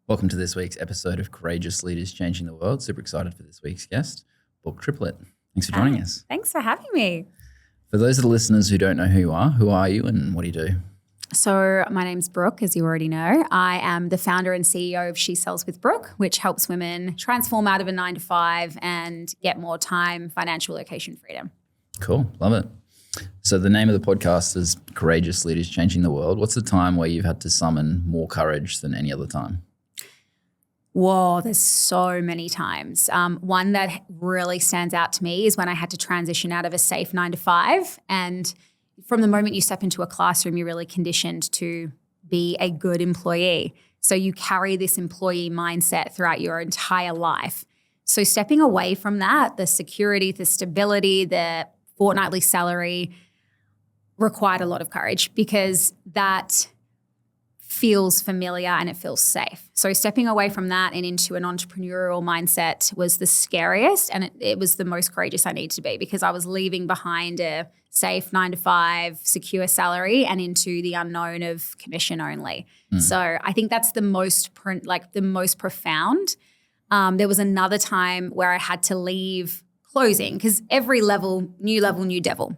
Welcome to this week's episode of Courageous Leaders Changing the World. Super excited for this week's guest, Brooke Triplett. Thanks for joining us. Thanks for having me. For those of the listeners who don't know who are you and what do you do? So my name's Brooke, as you already know. I am the founder and CEO of She Sells With Brooke, which helps women transform out of a 9-to-5 and get more time, financial, location freedom. Cool. Love it. So the name of the podcast is Courageous Leaders Changing the World. What's the time where you've had to summon more courage than any other time? Whoa, there's so many times. One that really stands out to me is when I had to transition out of a safe 9-to-5. And from the moment you step into a classroom, you're really conditioned to be a good employee. So you carry this employee mindset throughout your entire life. So stepping away from that, the security, the stability, the fortnightly salary required a lot of courage because that feels familiar and it feels safe. So stepping away from that and into an entrepreneurial mindset was the scariest, and it was the most courageous I needed to be because I was leaving behind a safe 9-to-5 secure salary and into the unknown of commission only. So I think that's the most profound. There was another time where I had to leave closing because every level, new devil.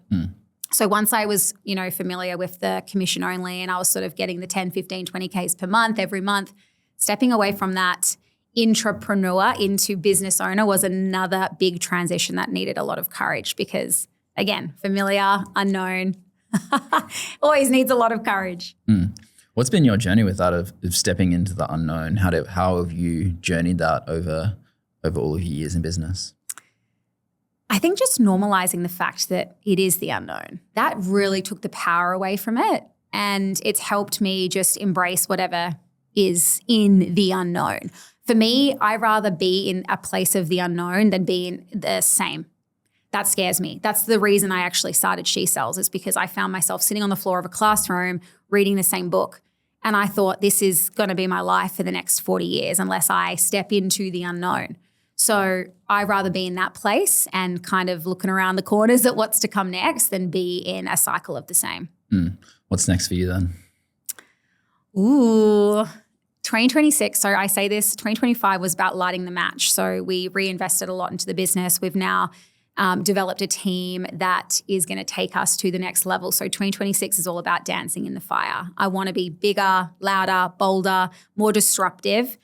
So once I was, familiar with the commission only and I was sort of getting the 10, 15, 20 Ks per month, every month, stepping away from that intrapreneur into business owner was another big transition that needed a lot of courage because, again, familiar, unknown, always needs a lot of courage. What's been your journey with that of stepping into the unknown? How have you journeyed that over all of your years in business? I think just normalizing the fact that it is the unknown, that really took the power away from it. And it's helped me just embrace whatever is in the unknown. For me, I'd rather be in a place of the unknown than be in the same. That scares me. That's the reason I actually started She Sells, is because I found myself sitting on the floor of a classroom reading the same book. And I thought this is going to be my life for the next 40 years unless I step into the unknown. So I'd rather be in that place and kind of looking around the corners at what's to come next than be in a cycle of the same. What's next for you then? 2026. So I say this, 2025 was about lighting the match. So we reinvested a lot into the business. We've now developed a team that is going to take us to the next level. So 2026 is all about dancing in the fire. I want to be bigger, louder, bolder, more disruptive,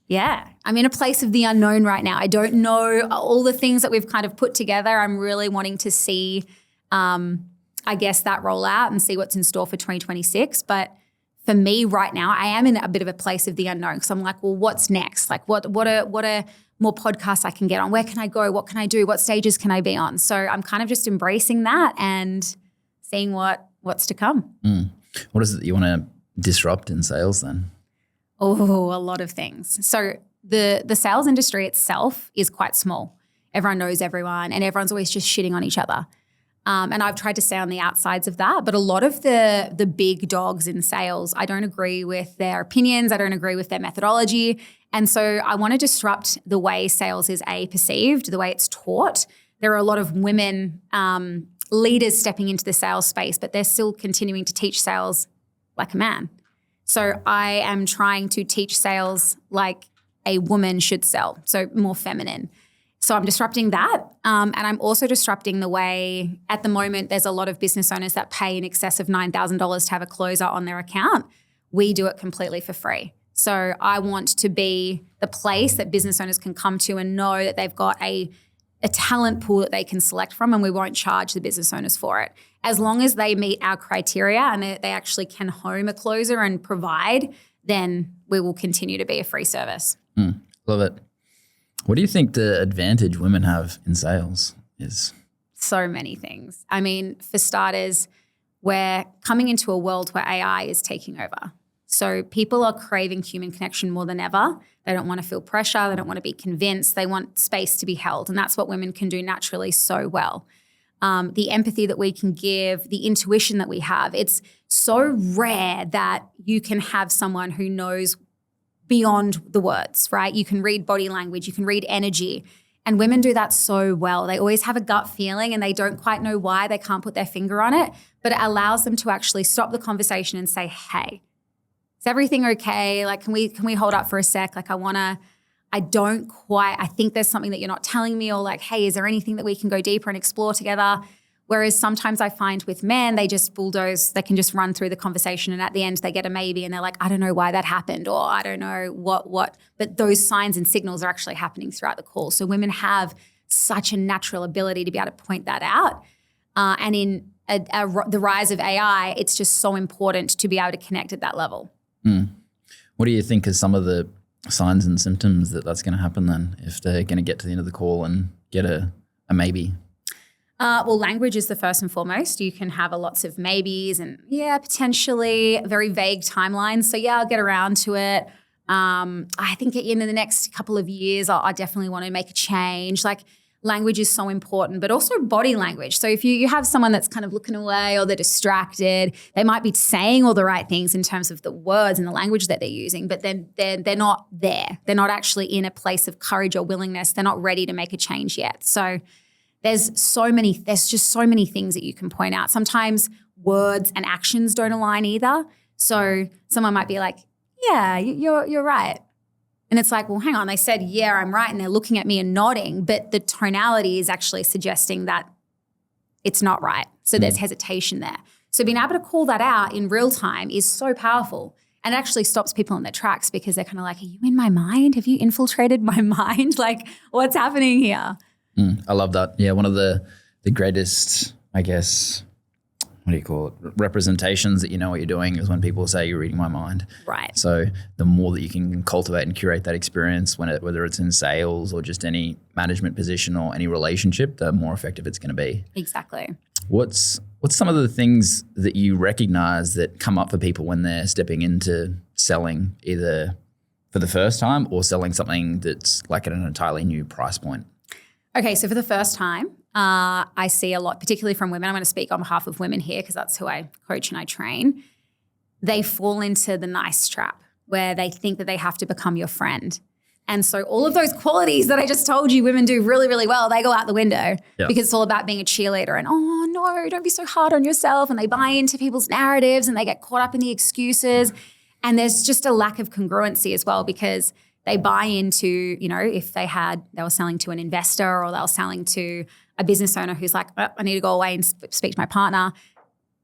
yeah, I'm in a place of the unknown right now. I don't know all the things that we've kind of put together. I'm really wanting to see, that roll out and see what's in store for 2026. But for me right now, I am in a bit of a place of the unknown because I'm like, well, what's next? Like what are more podcasts I can get on? Where can I go? What can I do? What stages can I be on? So I'm kind of just embracing that and seeing what's to come. What is it that you want to disrupt in sales then? Oh, a lot of things. So the sales industry itself is quite small. Everyone knows everyone and everyone's always just shitting on each other. And I've tried to stay on the outsides of that. But a lot of the big dogs in sales, I don't agree with their opinions. I don't agree with their methodology. And so I want to disrupt the way sales is perceived, the way it's taught. There are a lot of women leaders stepping into the sales space, but they're still continuing to teach sales like a man. So I am trying to teach sales like a woman should sell, so more feminine. So I'm disrupting that. And I'm also disrupting the way at the moment there's a lot of business owners that pay in excess of $9,000 to have a closer on their account. We do it completely for free. So I want to be the place that business owners can come to and know that they've got a talent pool that they can select from and we won't charge the business owners for it. As long as they meet our criteria and they actually can home a closer and provide, then we will continue to be a free service. Love it. What do you think the advantage women have in sales is? So many things. I mean, for starters, we're coming into a world where AI is taking over. So people are craving human connection more than ever. They don't want to feel pressure. They don't want to be convinced. They want space to be held. And that's what women can do naturally so well. The empathy that we can give, the intuition that we have. It's so rare that you can have someone who knows beyond the words, right? You can read body language, you can read energy. And women do that so well. They always have a gut feeling and they don't quite know why, they can't put their finger on it, but it allows them to actually stop the conversation and say, hey, is everything okay? Like, can we hold up for a sec? Like, I think there's something that you're not telling me, or like, hey, is there anything that we can go deeper and explore together? Whereas sometimes I find with men, they just bulldoze, they can just run through the conversation, and at the end they get a maybe and they're like, I don't know why that happened, or I don't know what. But those signs and signals are actually happening throughout the call. So women have such a natural ability to be able to point that out. And in the rise of AI, it's just so important to be able to connect at that level. What do you think is some of the signs and symptoms that that's going to happen then, if they're going to get to the end of the call and get a maybe? Well, language is the first and foremost. You can have lots of maybes and potentially very vague timelines. So I'll get around to it. I think in the next couple of years, I definitely want to make a change. Like, language is so important, but also body language. So if you have someone that's kind of looking away or they're distracted, they might be saying all the right things in terms of the words and the language that they're using, but then they're not there. They're not actually in a place of courage or willingness. They're not ready to make a change yet. So there's just so many things that you can point out. Sometimes words and actions don't align either. So someone might be like, yeah, you're right. And it's like, well, hang on, they said, yeah, I'm right. And they're looking at me and nodding, but the tonality is actually suggesting that it's not right. So there's hesitation there. So being able to call that out in real time is so powerful, and it actually stops people in their tracks, because they're kind of like, are you in my mind? Have you infiltrated my mind? Like, what's happening here? I love that. Yeah, one of the greatest, I guess, what do you call it, representations that you know what you're doing is when people say you're reading my mind. Right. So the more that you can cultivate and curate that experience, whether it's in sales or just any management position or any relationship, the more effective it's going to be. Exactly. What's some of the things that you recognize that come up for people when they're stepping into selling, either for the first time or selling something that's like at an entirely new price point? Okay, so for the first time, I see a lot, particularly from women. I'm going to speak on behalf of women here because that's who I coach and I train. They fall into the nice trap where they think that they have to become your friend. And so all of those qualities that I just told you women do really, really well, they go out the window because it's all about being a cheerleader and, oh, no, don't be so hard on yourself. And they buy into people's narratives and they get caught up in the excuses. And there's just a lack of congruency as well, because they buy into, if they were selling to an investor or they were selling to a business owner who's like, oh, I need to go away and speak to my partner.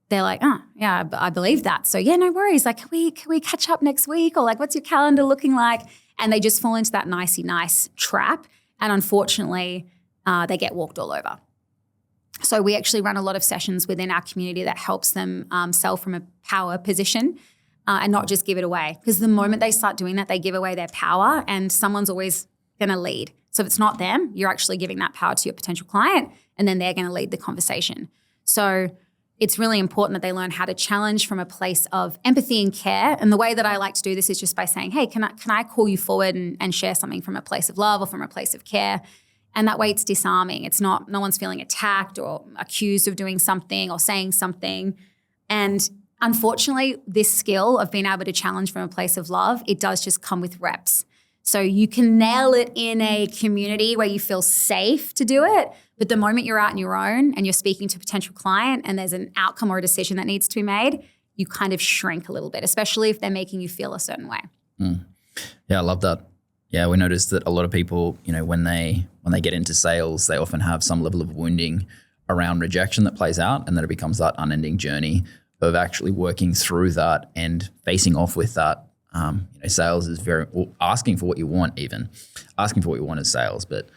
They're like, oh, yeah, I believe that. So yeah, no worries. Like, can we catch up next week? Or like, what's your calendar looking like? And they just fall into that nicey nice trap. And unfortunately, they get walked all over. So we actually run a lot of sessions within our community that helps them sell from a power position. And not just give it away. Because the moment they start doing that, they give away their power, and someone's always going to lead. So if it's not them, you're actually giving that power to your potential client, and then they're going to lead the conversation. So it's really important that they learn how to challenge from a place of empathy and care. And the way that I like to do this is just by saying, hey, can I call you forward and share something from a place of love or from a place of care? And that way it's disarming. It's no one's feeling attacked or accused of doing something or saying something. And unfortunately, this skill of being able to challenge from a place of love, it does just come with reps. So you can nail it in a community where you feel safe to do it, but the moment you're out on your own and you're speaking to a potential client and there's an outcome or a decision that needs to be made, you kind of shrink a little bit, especially if they're making you feel a certain way. Yeah, I love that. Yeah, we noticed that a lot of people, when they get into sales, they often have some level of wounding around rejection that plays out, and then it becomes that unending journey of actually working through that and facing off with that. Sales is asking for what you want, even asking for what you want is sales. But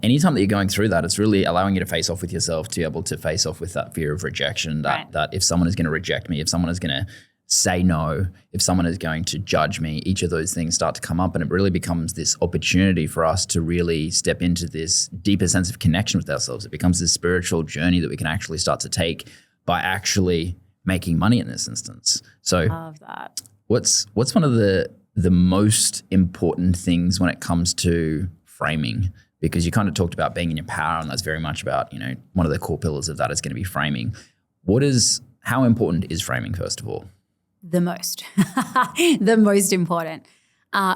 anytime that you're going through that, it's really allowing you to face off with yourself, to be able to face off with that fear of rejection, that if someone is going to reject me, if someone is going to say no, if someone is going to judge me, each of those things start to come up, and it really becomes this opportunity for us to really step into this deeper sense of connection with ourselves. It becomes this spiritual journey that we can actually start to take by actually making money in this instance. So love that. What's one of the most important things when it comes to framing? Because you kind of talked about being in your power, and that's very much about, one of the core pillars of that is going to be framing. How important is framing, first of all? The most, the most important.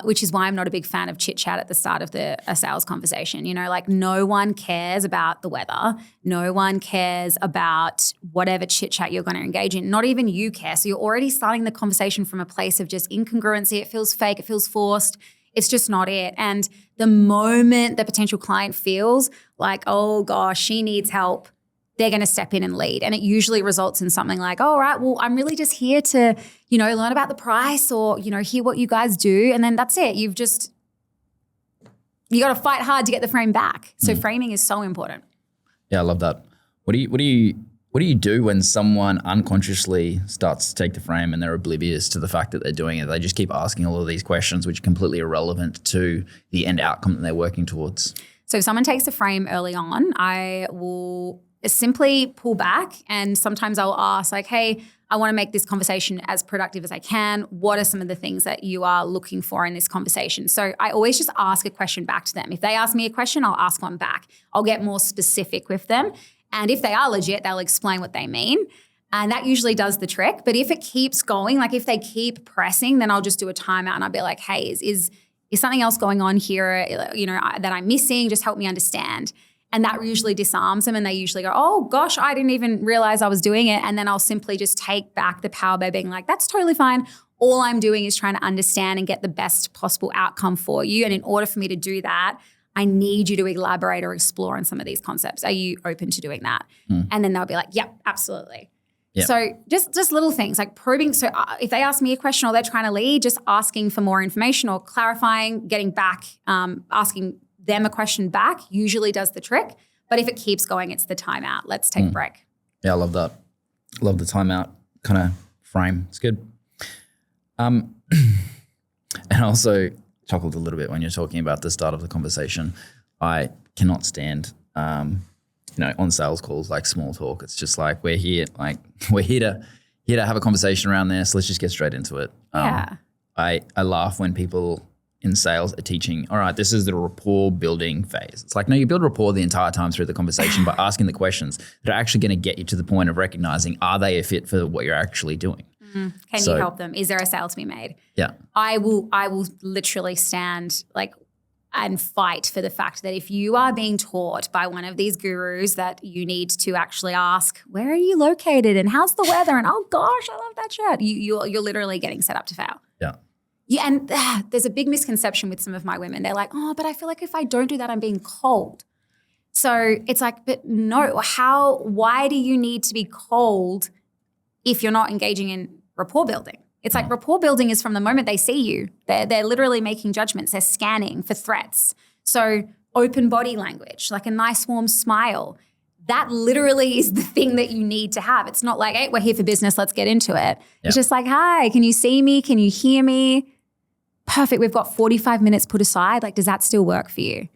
which is why I'm not a big fan of chit chat at the start of a sales conversation. You know, like no one cares about the weather. No one cares about whatever chit chat you're going to engage in. Not even you care. So you're already starting the conversation from a place of just incongruency. It feels fake. It feels forced. It's just not it. And the moment the potential client feels like, oh gosh, she needs help, they're going to step in and lead. And it usually results in something like, all right, well, I'm really just here to, you know, learn about the price or, you know, hear what you guys do. And then that's it. You got to fight hard to get the frame back. So framing is so important. Yeah, I love that. What do you do when someone unconsciously starts to take the frame and they're oblivious to the fact that they're doing it? They just keep asking all of these questions, which are completely irrelevant to the end outcome that they're working towards. So if someone takes a frame early on, I will simply pull back, and sometimes I'll ask like, hey, I want to make this conversation as productive as I can. What are some of the things that you are looking for in this conversation? So I always just ask a question back to them. If they ask me a question, I'll ask one back. I'll get more specific with them. And if they are legit, they'll explain what they mean. And that usually does the trick. But if it keeps going, like if they keep pressing, then I'll just do a timeout and I'll be like, hey, is something else going on here, you know, that I'm missing? Just help me understand. And that usually disarms them and they usually go, oh gosh, I didn't even realize I was doing it. And then I'll simply just take back the power by being like, that's totally fine. All I'm doing is trying to understand and get the best possible outcome for you. And in order for me to do that, I need you to elaborate or explore on some of these concepts. Are you open to doing that? And then they'll be like, yep, absolutely. Yep. So just little things like probing. So if they ask me a question or they're trying to lead, just asking for more information or clarifying, getting back, asking them a question back usually does the trick. But if it keeps going, it's the timeout. Let's take a break. Yeah, I love that. Love the timeout kind of frame. It's good. And also chuckled a little bit when you're talking about the start of the conversation. I cannot stand, you know, on sales calls, like small talk. It's just like, we're here to have a conversation around this. Let's just get straight into it. I laugh when people in sales are teaching, all right, this is the rapport building phase. It's like, no, you build rapport the entire time through the conversation by asking the questions that are actually going to get you to the point of recognizing, are they a fit for what you're actually doing? Can you help them? Is there a sale to be made? Yeah. I will literally stand like and fight for the fact that if you are being taught by one of these gurus that you need to actually ask, where are you located and how's the weather? And oh gosh, I love that shirt. You're literally getting set up to fail. Yeah. Yeah, and there's a big misconception with some of my women. They're like, oh, but I feel like if I don't do that, I'm being cold. So it's like, but no, why do you need to be cold if you're not engaging in rapport building? It's like rapport building is from the moment they see you. They're literally making judgments. They're scanning for threats. So open body language, like a nice warm smile, that literally is the thing that you need to have. It's not like, hey, we're here for business, let's get into it. Yep. It's just like, hi, can you see me? Can you hear me? Perfect, we've got 45 minutes put aside. Like, does that still work for you?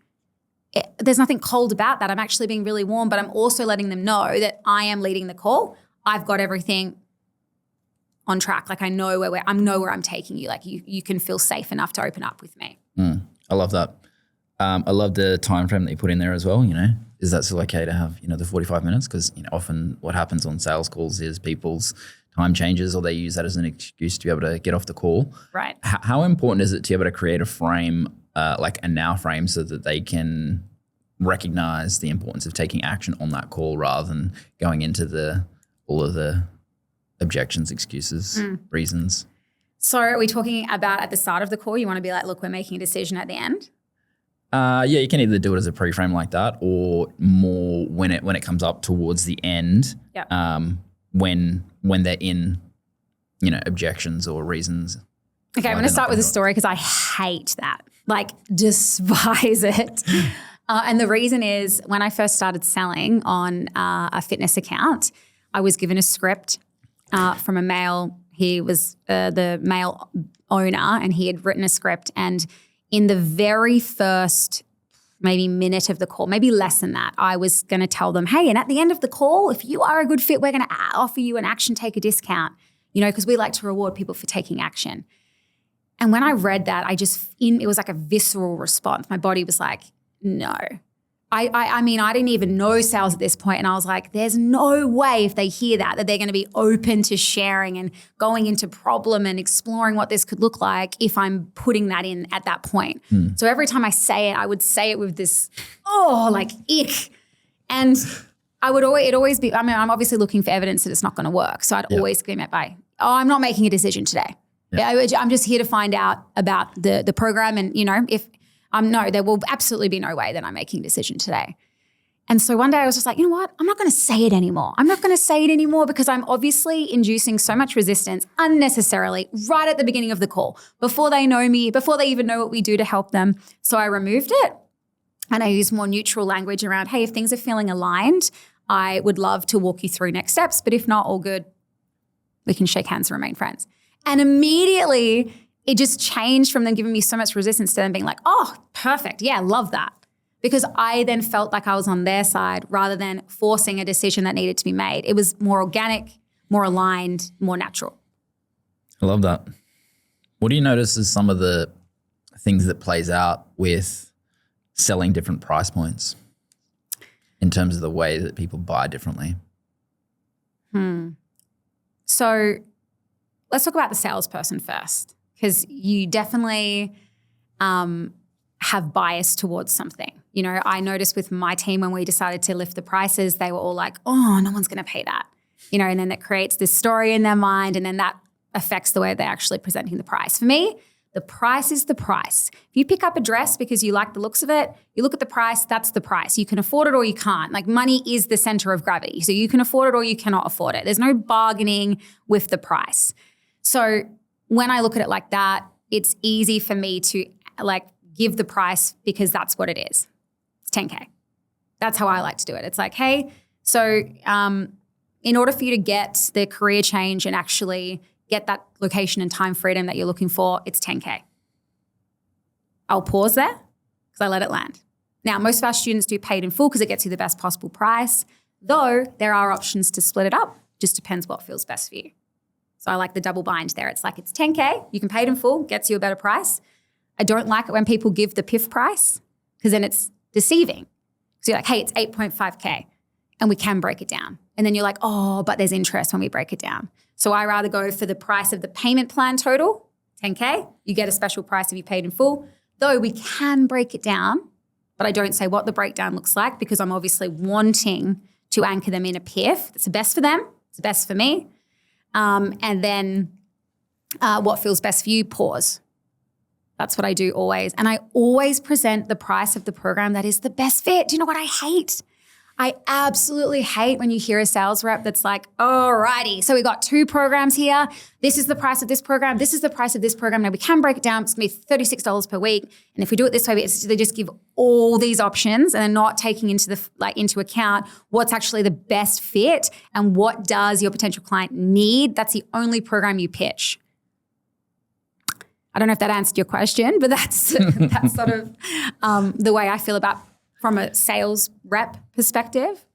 There's nothing cold about that. I'm actually being really warm, but I'm also letting them know that I am leading the call. I've got everything on track. Like I know where I'm taking you. Like you can feel safe enough to open up with me. I love that. I love the time frame that you put in there as well. You know, is that still okay to have, you know, the 45 minutes? Because, you know, often what happens on sales calls is people's time changes or they use that as an excuse to be able to get off the call. Right. How important is it to be able to create a frame, like a now frame, so that they can recognize the importance of taking action on that call rather than going into all of the objections, excuses, reasons? So are we talking about at the start of the call, you want to be like, look, we're making a decision at the end? Yeah, you can either do it as a pre-frame like that or more when it comes up towards the end, when they're in, you know, objections or reasons. Okay, I'm going to start with a story because I hate that, like despise it. And the reason is when I first started selling on a fitness account, I was given a script from a male. He was the male owner and he had written a script, and in the very first maybe minute of the call, maybe less than that, I was going to tell them, hey, and at the end of the call, if you are a good fit, we're going to offer you an action taker discount, you know, because we like to reward people for taking action. And when I read that, it was like a visceral response. My body was like, no. I mean, I didn't even know sales at this point, and I was like, there's no way if they hear that they're going to be open to sharing and going into problem and exploring what this could look like if I'm putting that in at that point. So every time I say it, I would say it with this, like ick. And it'd always be, I mean, I'm obviously looking for evidence that it's not going to work. So I'd always be met by, I'm not making a decision today. I'm just here to find out about the program, and if no, there will absolutely be no way that I'm making a decision today. And so one day I was just like, you know what? I'm not going to say it anymore. I'm not going to say it anymore because I'm obviously inducing so much resistance unnecessarily right at the beginning of the call, before they know me, before they even know what we do to help them. So I removed it, and I used more neutral language around, hey, if things are feeling aligned, I would love to walk you through next steps. But if not, all good. We can shake hands and remain friends. And immediately it just changed from them giving me so much resistance to them being like, oh, perfect. Yeah, love that. Because I then felt like I was on their side rather than forcing a decision that needed to be made. It was more organic, more aligned, more natural. I love that. What do you notice is some of the things that plays out with selling different price points in terms of the way that people buy differently? So let's talk about the salesperson first, because you definitely have bias towards something. I noticed with my team when we decided to lift the prices, they were all like, oh, no one's going to pay that. And then that creates this story in their mind, and then that affects the way they're actually presenting the price. For me, the price is the price. If you pick up a dress because you like the looks of it, you look at the price, that's the price. You can afford it or you can't. Like, money is the center of gravity. So you can afford it or you cannot afford it. There's no bargaining with the price. So when I look at it like that, it's easy for me to give the price because that's what it is. It's 10K. That's how I like to do it. It's like, hey, so in order for you to get the career change and actually get that location and time freedom that you're looking for, it's 10K. I'll pause there because I let it land. Now, most of our students do paid in full because it gets you the best possible price, though there are options to split it up. Just depends what feels best for you. So I like the double bind there. It's like, it's 10K, you can pay it in full, gets you a better price. I don't like it when people give the PIF price because then it's deceiving. So you're like, hey, it's 8.5K and we can break it down. And then you're like, oh, but there's interest when we break it down. So I rather go for the price of the payment plan total, 10K. You get a special price if you paid in full, though we can break it down, but I don't say what the breakdown looks like because I'm obviously wanting to anchor them in a PIF. It's the best for them. It's the best for me. And then what feels best for you, pause. That's what I do always. And I always present the price of the program that is the best fit. Do you know what I hate? I absolutely hate when you hear a sales rep that's like, alrighty, so we got 2 programs here. This is the price of this program. This is the price of this program. Now we can break it down. It's going to be $36 per week. And if we do it this way, they just give all these options and they're not taking into account what's actually the best fit and what does your potential client need. That's the only program you pitch. I don't know if that answered your question, but that's sort of the way I feel about from a sales rep perspective.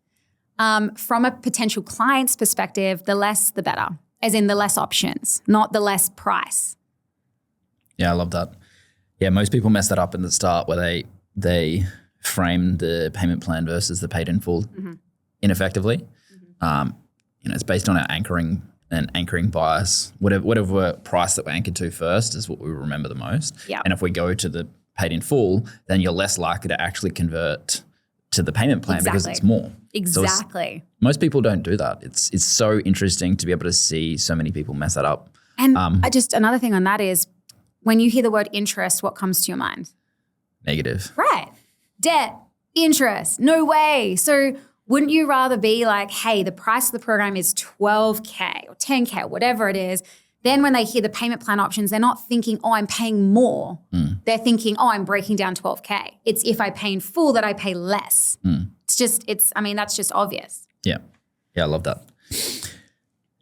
From a potential client's perspective, the less the better, as in the less options, not the less price. Yeah, I love that. Yeah, most people mess that up in the start where they frame the payment plan versus the paid in full ineffectively. It's based on our anchoring bias. Whatever price that we're anchored to first is what we remember the most. Yep. And if we go to the paid in full, then you're less likely to actually convert to the payment plan because it's more. Exactly. So most people don't do that. It's so interesting to be able to see so many people mess that up. And just another thing on that is when you hear the word interest, what comes to your mind? Negative. Right. Debt, interest, no way. So wouldn't you rather be like, hey, the price of the program is 12K or 10K, whatever it is. Then when they hear the payment plan options, they're not thinking, oh, I'm paying more. They're thinking, oh, I'm breaking down 12K. It's if I pay in full that I pay less. That's just obvious. Yeah. Yeah, I love that.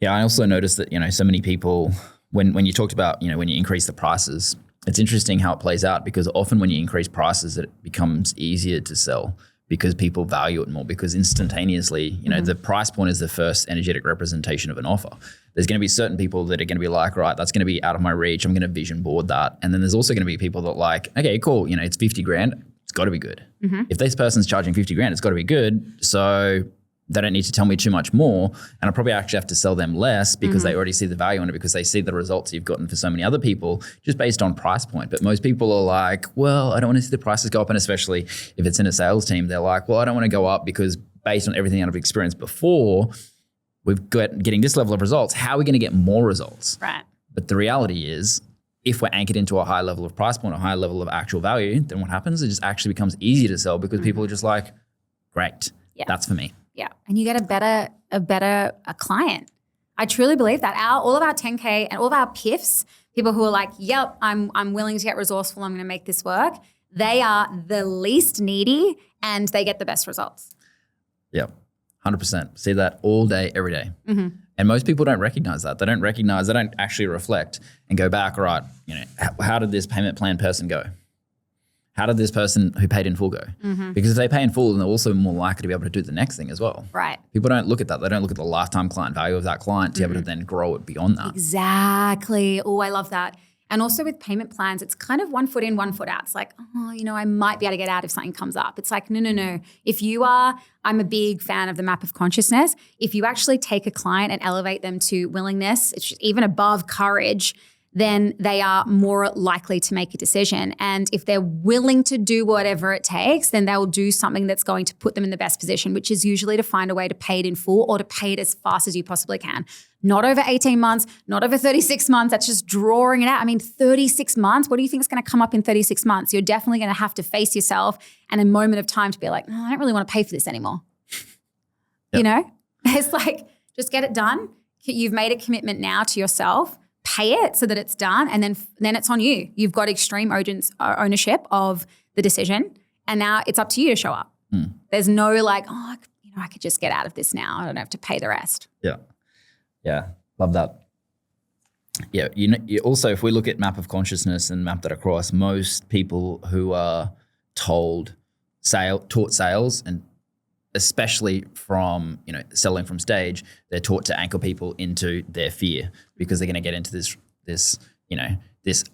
Yeah, I also noticed that, so many people, when you talked about, when you increase the prices, it's interesting how it plays out because often when you increase prices, it becomes easier to sell because people value it more because instantaneously, the price point is the first energetic representation of an offer. There's going to be certain people that are going to be like, right, that's going to be out of my reach. I'm going to vision board that. And then there's also going to be people that like, okay, cool. It's 50 grand. it's got to be good. If this person's charging 50 grand, it's got to be good. So they don't need to tell me too much more. And I probably actually have to sell them less because they already see the value in it, because they see the results you've gotten for so many other people just based on price point. But most people are like, well, I don't want to see the prices go up. And especially if it's in a sales team, they're like, well, I don't want to go up because based on everything I've experienced before, we've got getting this level of results. How are we going to get more results? Right. But the reality is, if we're anchored into a high level of price point, a high level of actual value, then what happens? It just actually becomes easier to sell because people are just like, great, that's for me. Yeah, and you get a better client. I truly believe that. All of our 10K and all of our PIFs, people who are like, yep, I'm willing to get resourceful, I'm going to make this work, they are the least needy and they get the best results. Yep, 100%. See that all day, every day. And most people don't recognize that. They don't actually reflect and go back, all right, how did this payment plan person go? How did this person who paid in full go? Because if they pay in full, then they're also more likely to be able to do the next thing as well. Right. People don't look at that. They don't look at the lifetime client value of that client to be able to then grow it beyond that. Exactly. Oh, I love that. And also with payment plans, it's kind of 1 foot in, 1 foot out. It's like, I might be able to get out if something comes up. It's like, no. I'm a big fan of the map of consciousness. If you actually take a client and elevate them to willingness, it's just even above courage, then they are more likely to make a decision. And if they're willing to do whatever it takes, then they'll do something that's going to put them in the best position, which is usually to find a way to pay it in full or to pay it as fast as you possibly can. Not over 18 months, not over 36 months. That's just drawing it out. I mean, 36 months, what do you think is going to come up in 36 months? You're definitely going to have to face yourself and a moment of time to be like, I don't really want to pay for this anymore. Yep. It's like, just get it done. You've made a commitment now to yourself. Pay it so that it's done, and then it's on you. You've got extreme ownership of the decision, and now it's up to you to show up. There's no like, I could just get out of this now. I don't have to pay the rest. Yeah, love that. Yeah, you also, if we look at map of consciousness and map that across, most people who are taught sales, and especially from selling from stage, they're taught to anchor people into their fear, because they're going to get into this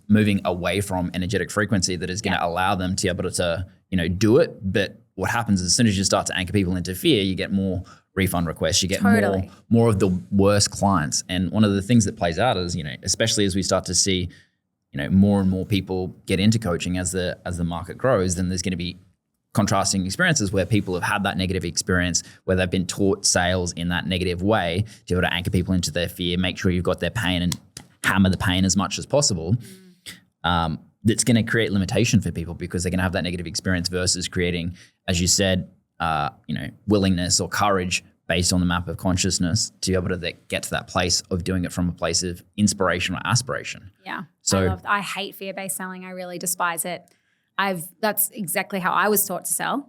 moving away from energetic frequency that is going to allow them to be able to do it. But what happens is, as soon as you start to anchor people into fear, you get more refund requests, you get more of the worst clients. And one of the things that plays out is, especially as we start to see more and more people get into coaching as the market grows, then there's going to be contrasting experiences where people have had that negative experience, where they've been taught sales in that negative way to be able to anchor people into their fear, make sure you've got their pain and hammer the pain as much as possible. That's going to create limitation for people, because they're going to have that negative experience versus creating, as you said, willingness or courage based on the map of consciousness to be able to get to that place of doing it from a place of inspiration or aspiration. Yeah. So I hate fear-based selling. I really despise it. That's exactly how I was taught to sell.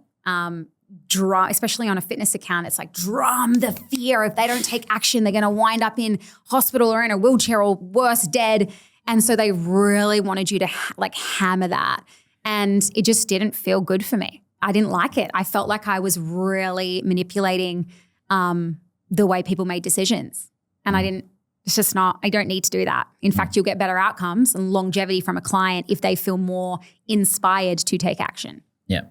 Especially on a fitness account, it's like drum the fear. If they don't take action, they're going to wind up in hospital or in a wheelchair or worse, dead. And so they really wanted you to hammer that. And it just didn't feel good for me. I didn't like it. I felt like I was really manipulating the way people made decisions. And I don't need to do that. In fact, you'll get better outcomes and longevity from a client if they feel more inspired to take action. Yeah.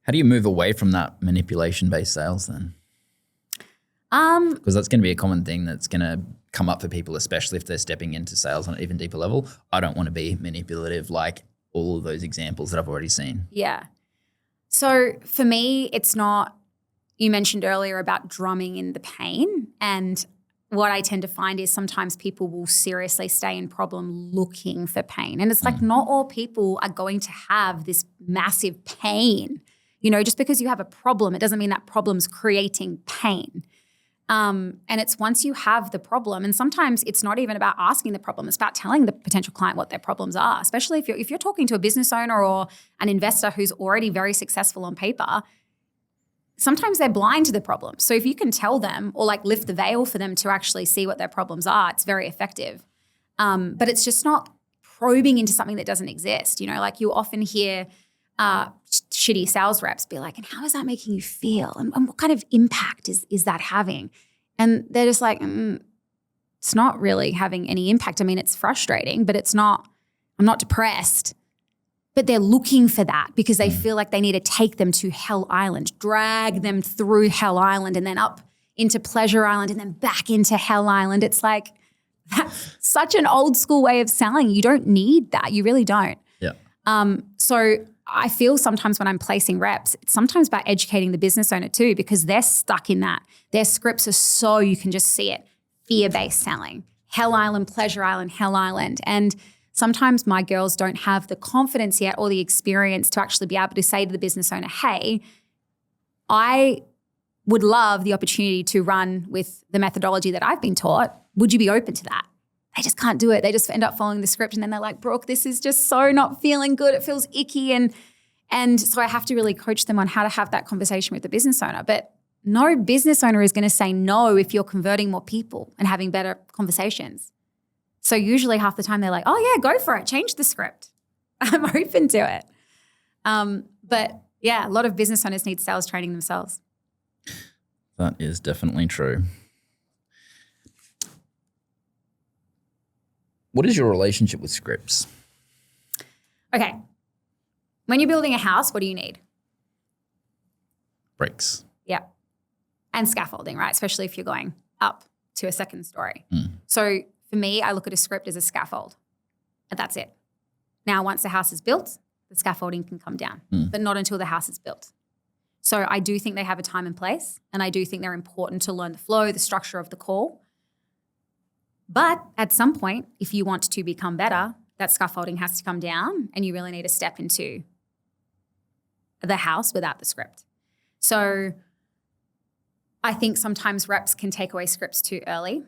How do you move away from that manipulation-based sales then? Because that's going to be a common thing that's going to come up for people, especially if they're stepping into sales on an even deeper level. I don't want to be manipulative like all of those examples that I've already seen. Yeah. So for me, it's not, you mentioned earlier about drumming in the pain, and what I tend to find is sometimes people will seriously stay in problem looking for pain. And it's like not all people are going to have this massive pain. Just because you have a problem, it doesn't mean that problem's creating pain. And it's once you have the problem, and sometimes it's not even about asking the problem, it's about telling the potential client what their problems are, especially if you're talking to a business owner or an investor who's already very successful on paper. Sometimes they're blind to the problem. So if you can tell them or lift the veil for them to actually see what their problems are, it's very effective. But it's just not probing into something that doesn't exist. You often hear shitty sales reps be like, and how is that making you feel? And what kind of impact is that having? And they're just like, it's not really having any impact. I mean, it's frustrating, but I'm not depressed. but they're looking for that because they feel like they need to take them to Hell Island, drag them through Hell Island and then up into Pleasure Island and then back into Hell Island. It's like, that's such an old school way of selling. You don't need that. You really don't. Yeah. So I feel sometimes when I'm placing reps, it's sometimes about educating the business owner too, because they're stuck in that. Their scripts are so, you can just see it, fear-based selling, Hell Island, Pleasure Island, Hell Island. And sometimes my girls don't have the confidence yet or the experience to actually be able to say to the business owner, hey, I would love the opportunity to run with the methodology that I've been taught. Would you be open to that? They just can't do it. They just end up following the script and then they're like, Brooke, this is just so not feeling good. It feels icky. And so I have to really coach them on how to have that conversation with the business owner. But no business owner is going to say no if you're converting more people and having better conversations. So usually half the time they're like, oh yeah, go for it. Change the script. I'm open to it. But yeah, a lot of business owners need sales training themselves. That is definitely true. What is your relationship with scripts? Okay. When you're building a house, what do you need? Bricks. Yeah. And scaffolding, right? Especially if you're going up to a second story. Mm. So for me, I look at a script as a scaffold and that's it. Now, once the house is built, the scaffolding can come down, but not until the house is built. So I do think they have a time and place, and I do think they're important to learn the flow, the structure of the call. But at some point, if you want to become better, that scaffolding has to come down and you really need to step into the house without the script. So I think sometimes reps can take away scripts too early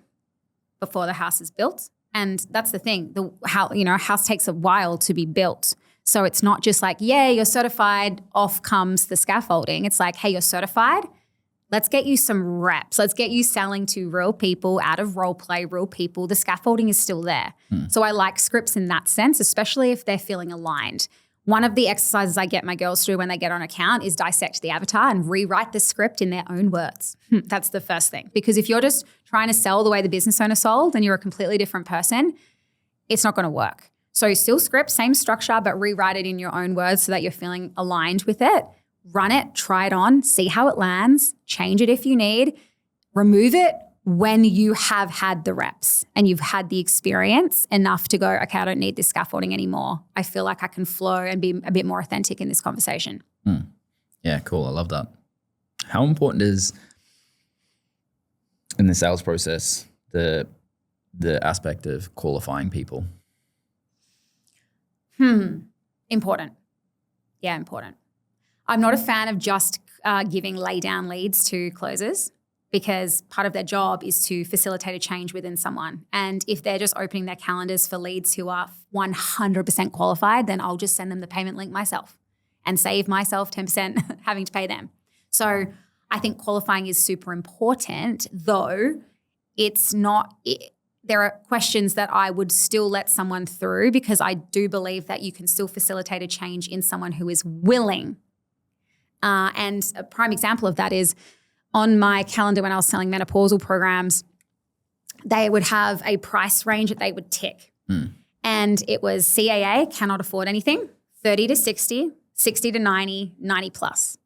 before the house is built. And that's the thing, a house takes a while to be built. So it's not just like, yeah, you're certified, off comes the scaffolding. It's like, hey, you're certified. Let's get you some reps. Let's get you selling to real people, out of role play, real people. The scaffolding is still there. So I like scripts in that sense, especially if they're feeling aligned. One of the exercises I get my girls through when they get on account is dissect the avatar and rewrite the script in their own words. That's the first thing. Because if you're just trying to sell the way the business owner sold and you're a completely different person, it's not going to work. So still script, same structure, but rewrite it in your own words so that you're feeling aligned with it. Run it, try it on, see how it lands, change it if you need, remove it when you have had the reps and you've had the experience enough to go, okay, I don't need this scaffolding anymore. I feel like I can flow and be a bit more authentic in this conversation. Yeah, cool. I love that. How important is in the sales process the aspect of qualifying people? Important. Yeah, important. I'm not a fan of just giving lay down leads to closers because part of their job is to facilitate a change within someone. And if they're just opening their calendars for leads who are 100% qualified, then I'll just send them the payment link myself and save myself 10% having to pay them. So I think qualifying is super important, though it's not... There are questions that I would still let someone through because I do believe that you can still facilitate a change in someone who is willing. And a prime example of that is on my calendar when I was selling menopausal programs, they would have a price range that they would tick. And it was CAA, cannot afford anything, 30 to 60, 60 to 90, 90 plus.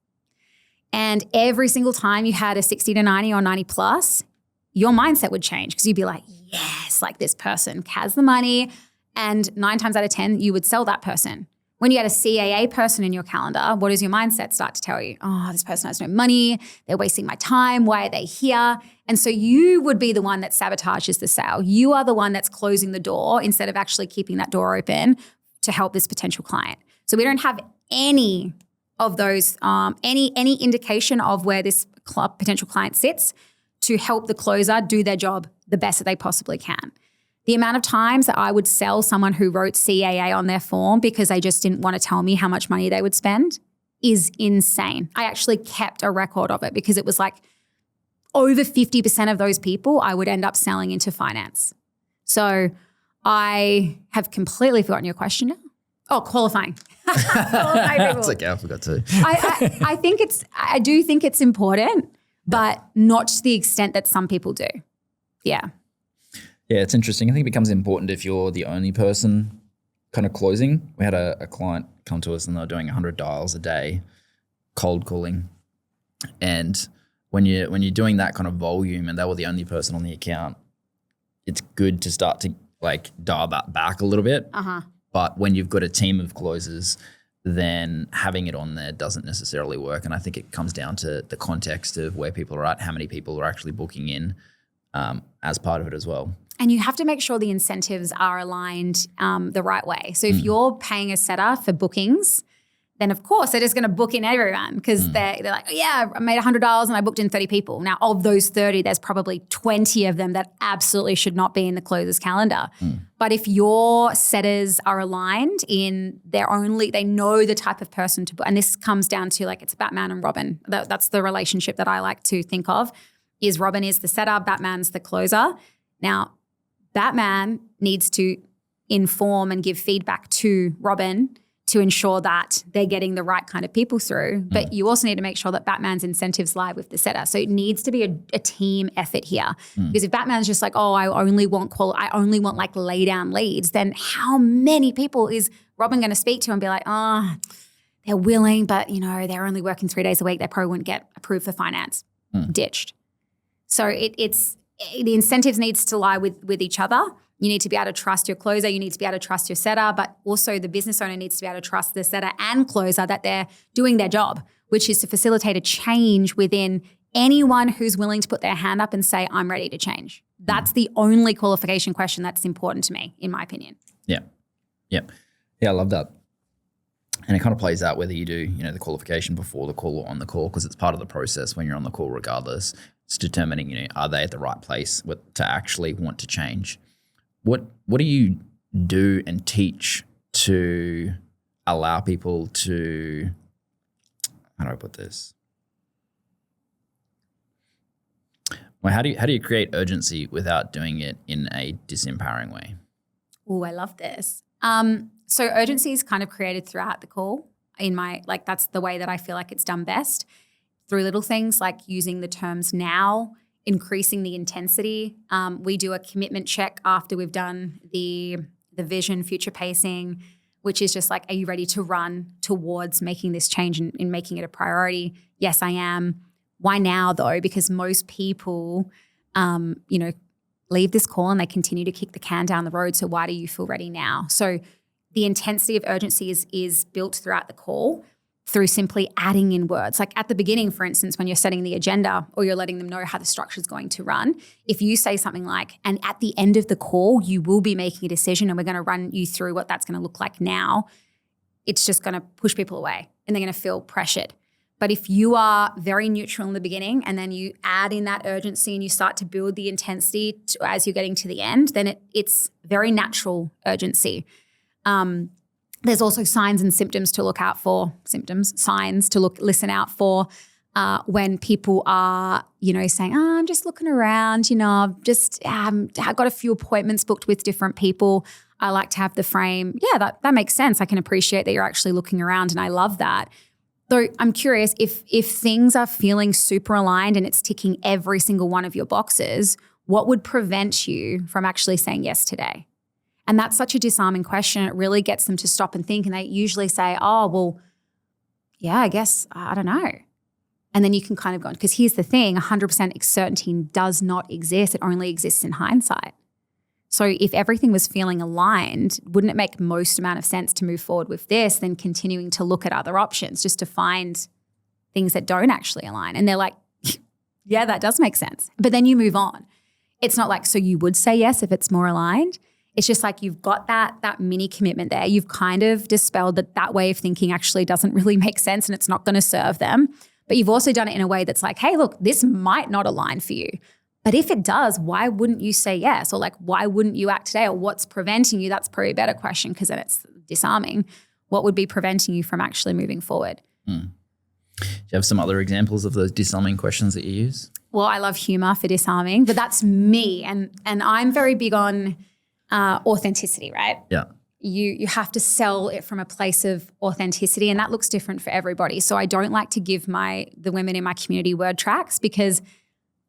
And every single time you had a 60 to 90 or 90 plus, your mindset would change because you'd be like, yes, like this person has the money. And 9 times out of 10, you would sell that person. When you had a CAA person in your calendar, what does your mindset start to tell you? Oh, this person has no money. They're wasting my time. Why are they here? And so you would be the one that sabotages the sale. You are the one that's closing the door instead of actually keeping that door open to help this potential client. So we don't have any of those, any indication of where this potential client sits to help the closer do their job the best that they possibly can. The amount of times that I would sell someone who wrote CAA on their form because they just didn't want to tell me how much money they would spend is insane. I actually kept a record of it because it was like over 50% of those people I would end up selling into finance. So I have completely forgotten your question now. Oh, qualifying. It's like, yeah, I forgot to. I do think it's important, but not to the extent that some people do. Yeah. Yeah, it's interesting. I think it becomes important if you're the only person kind of closing. We had a client come to us and they were doing 100 dials a day, cold calling. And when you're doing that kind of volume and they were the only person on the account, it's good to start to like dial that back a little bit. But when you've got a team of closers, then having it on there doesn't necessarily work. And I think it comes down to the context of where people are at, how many people are actually booking in as part of it as well. And you have to make sure the incentives are aligned the right way. So if you're paying a setter for bookings, then of course they're just going to book in everyone because they're like, oh, yeah, I made $100 and I booked in 30 people. Now of those 30, there's probably 20 of them that absolutely should not be in the closer's calendar. But if your setters are aligned in they know the type of person to book, and this comes down to like it's Batman and Robin. That's the relationship that I like to think of, is Robin is the setter, Batman's the closer. Now, Batman needs to inform and give feedback to Robin to ensure that they're getting the right kind of people through. But you also need to make sure that Batman's incentives lie with the setter. So it needs to be a team effort here. Because if Batman's just like, oh, I only want like lay down leads, then how many people is Robin going to speak to and be like, oh, they're willing, but they're only working 3 days a week. They probably wouldn't get approved for finance. Ditched. So it's the incentives needs to lie with each other. You need to be able to trust your closer. You need to be able to trust your setter, but also the business owner needs to be able to trust the setter and closer that they're doing their job, which is to facilitate a change within anyone who's willing to put their hand up and say, I'm ready to change. That's the only qualification question that's important to me, in my opinion. Yeah. Yeah, I love that. And it kind of plays out whether you do, the qualification before the call or on the call, because it's part of the process when you're on the call regardless. It's determining, are they at the right place to actually want to change. What do you do and teach to allow people to, how do I put this? Well, how do you create urgency without doing it in a disempowering way? Oh, I love this. So urgency is kind of created throughout the call. That's the way that I feel like it's done best, through little things like using the terms now, increasing the intensity. We do a commitment check after we've done the vision, future pacing, which is just like, are you ready to run towards making this change and making it a priority? Yes, I am. Why now though? Because most people, leave this call and they continue to kick the can down the road. So why do you feel ready now? So the intensity of urgency is built throughout the call through simply adding in words. Like at the beginning, for instance, when you're setting the agenda or you're letting them know how the structure is going to run, if you say something like, and at the end of the call, you will be making a decision and we're going to run you through what that's going to look like now, it's just going to push people away and they're going to feel pressured. But if you are very neutral in the beginning and then you add in that urgency and you start to build the intensity as you're getting to the end, then it's very natural urgency. There's also signs and symptoms to look out for, signs to listen out for when people are, saying, oh, I'm just looking around, I've just I've got a few appointments booked with different people. I like to have the frame. Yeah, that makes sense. I can appreciate that you're actually looking around and I love that. Though I'm curious, if things are feeling super aligned and it's ticking every single one of your boxes, what would prevent you from actually saying yes today? And that's such a disarming question. It really gets them to stop and think. And they usually say, oh, well, yeah, I guess, I don't know. And then you can kind of go, because here's the thing, 100% certainty does not exist. It only exists in hindsight. So if everything was feeling aligned, wouldn't it make most amount of sense to move forward with this than continuing to look at other options just to find things that don't actually align? And they're like, yeah, that does make sense. But then you move on. It's not like, so you would say yes if it's more aligned. It's just like you've got that mini commitment there. You've kind of dispelled that way of thinking actually doesn't really make sense and it's not going to serve them. But you've also done it in a way that's like, hey, look, this might not align for you. But if it does, why wouldn't you say yes? Or like, why wouldn't you act today? Or what's preventing you? That's probably a better question because then it's disarming. What would be preventing you from actually moving forward? Do you have some other examples of those disarming questions that you use? Well, I love humor for disarming, but that's me. And I'm very big on authenticity, right? Yeah. You have to sell it from a place of authenticity and that looks different for everybody. So I don't like to give the women in my community word tracks because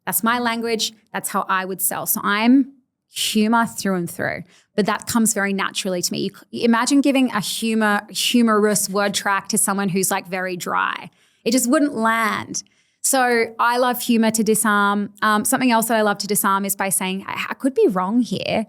that's my language. That's how I would sell. So I'm humor through and through, but that comes very naturally to me. You imagine giving a humorous word track to someone who's like very dry. It just wouldn't land. So I love humor to disarm. Something else that I love to disarm is by saying, I could be wrong here,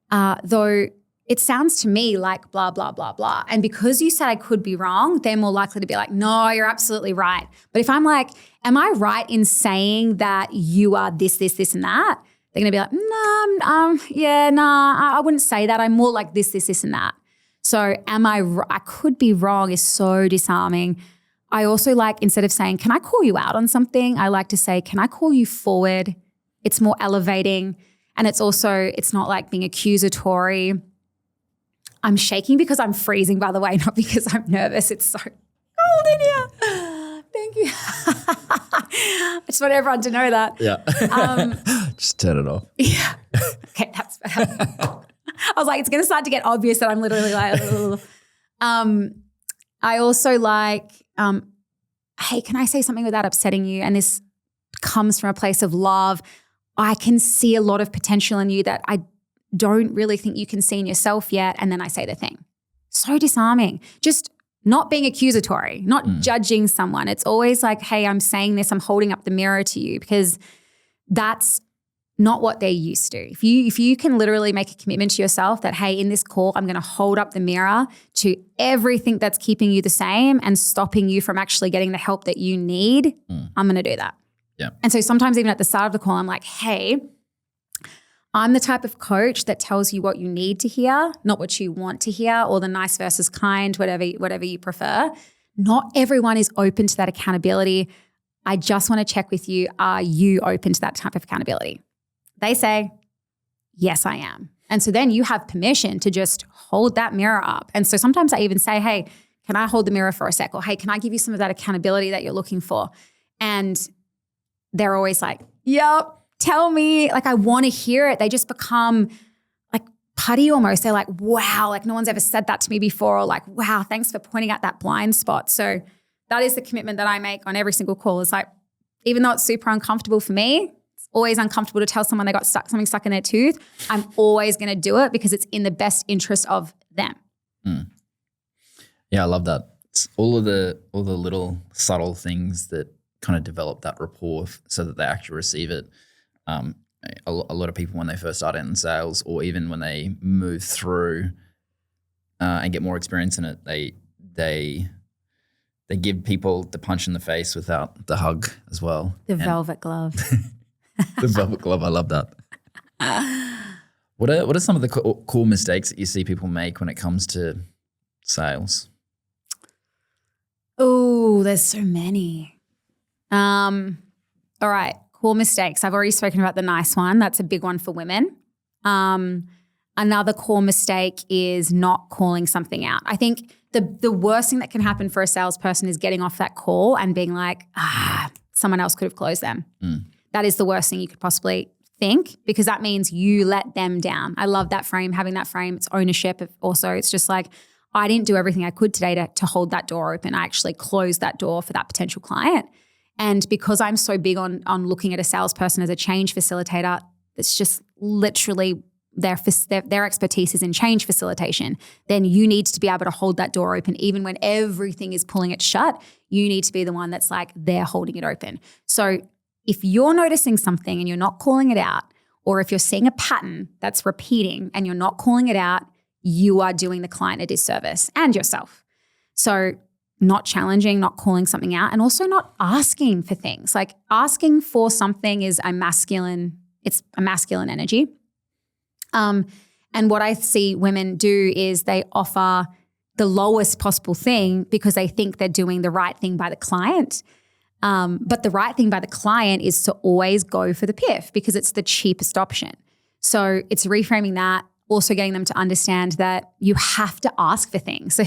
though it sounds to me like blah, blah, blah, blah. And because you said I could be wrong, they're more likely to be like, no, you're absolutely right. But if I'm like, am I right in saying that you are this, this, this, and that? They're going to be like, no, I wouldn't say that. I'm more like this, this, this, and that. So I could be wrong is so disarming. I also like, instead of saying, can I call you out on something? I like to say, can I call you forward? It's more elevating. And it's not like being accusatory. I'm shaking because I'm freezing, by the way, not because I'm nervous. It's so cold in here. Thank you. I just want everyone to know that. Yeah. Just turn it off. Yeah. Okay, that's better. I was like, it's going to start to get obvious that I'm literally like, ugh. I also like, hey, can I say something without upsetting you? And this comes from a place of love. I can see a lot of potential in you that I don't really think you can see in yourself yet. And then I say the thing. So disarming. Just not being accusatory, not judging someone. It's always like, hey, I'm saying this, I'm holding up the mirror to you, because that's not what they're used to. If you can literally make a commitment to yourself that, hey, in this call, I'm going to hold up the mirror to everything that's keeping you the same and stopping you from actually getting the help that you need, I'm going to do that. Yeah. And so sometimes even at the start of the call, I'm like, hey, I'm the type of coach that tells you what you need to hear, not what you want to hear, or the nice versus kind, whatever you prefer. Not everyone is open to that accountability. I just want to check with you. Are you open to that type of accountability? They say, yes, I am. And so then you have permission to just hold that mirror up. And so sometimes I even say, hey, can I hold the mirror for a sec? Or hey, can I give you some of that accountability that you're looking for? And they're always like, yep, tell me. Like, I want to hear it. They just become like putty almost. They're like, wow, like no one's ever said that to me before. Or like, wow, thanks for pointing out that blind spot. So that is the commitment that I make on every single call. It's like, even though it's super uncomfortable for me, it's always uncomfortable to tell someone they got something stuck in their tooth. I'm always going to do it because it's in the best interest of them. Yeah, I love that. It's all the little subtle things that kind of develop that rapport so that they actually receive it. A lot of people, when they first start out in sales, or even when they move through and get more experience in it, they give people the punch in the face without the hug as well. The velvet glove. The velvet glove. I love that. What are some of the cool mistakes that you see people make when it comes to sales? Oh, there's so many. All right. Cool mistakes. I've already spoken about the nice one. That's a big one for women. Another core mistake is not calling something out. I think the worst thing that can happen for a salesperson is getting off that call and being like, someone else could have closed them. That is the worst thing you could possibly think, because that means you let them down. I love that frame, having that frame. It's ownership. Also, it's just like, I didn't do everything I could today to hold that door open. I actually closed that door for that potential client. And because I'm so big on looking at a salesperson as a change facilitator, it's just literally their expertise is in change facilitation, then you need to be able to hold that door open even when everything is pulling it shut. You need to be the one that's like, they're holding it open. So if you're noticing something and you're not calling it out, or if you're seeing a pattern that's repeating and you're not calling it out, you are doing the client a disservice and yourself. So not challenging, not calling something out, and also not asking for things. Like, asking for something is it's a masculine energy. And what I see women do is they offer the lowest possible thing because they think they're doing the right thing by the client. But the right thing by the client is to always go for the PIF because it's the cheapest option. So it's reframing that, also getting them to understand that you have to ask for things. So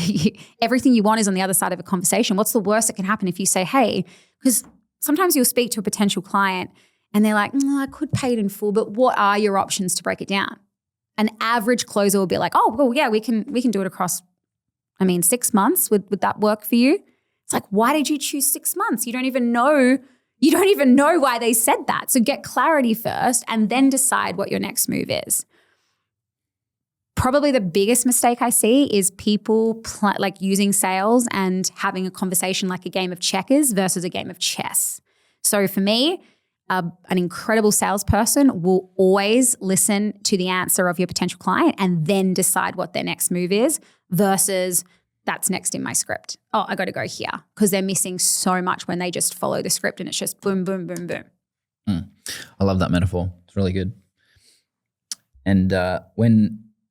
everything you want is on the other side of a conversation. What's the worst that can happen if you say, hey, because sometimes you'll speak to a potential client and they're like, I could pay it in full, but what are your options to break it down? An average closer will be like, oh, well, yeah, we can do it across, 6 months. Would that work for you? It's like, why did you choose 6 months? You don't even know why they said that. So get clarity first and then decide what your next move is. Probably the biggest mistake I see is people like using sales and having a conversation like a game of checkers versus a game of chess. So for me, an incredible salesperson will always listen to the answer of your potential client and then decide what their next move is versus that's next in my script. Oh, I got to go here, because they're missing so much when they just follow the script and it's just boom, boom, boom, boom. I love that metaphor. It's really good. And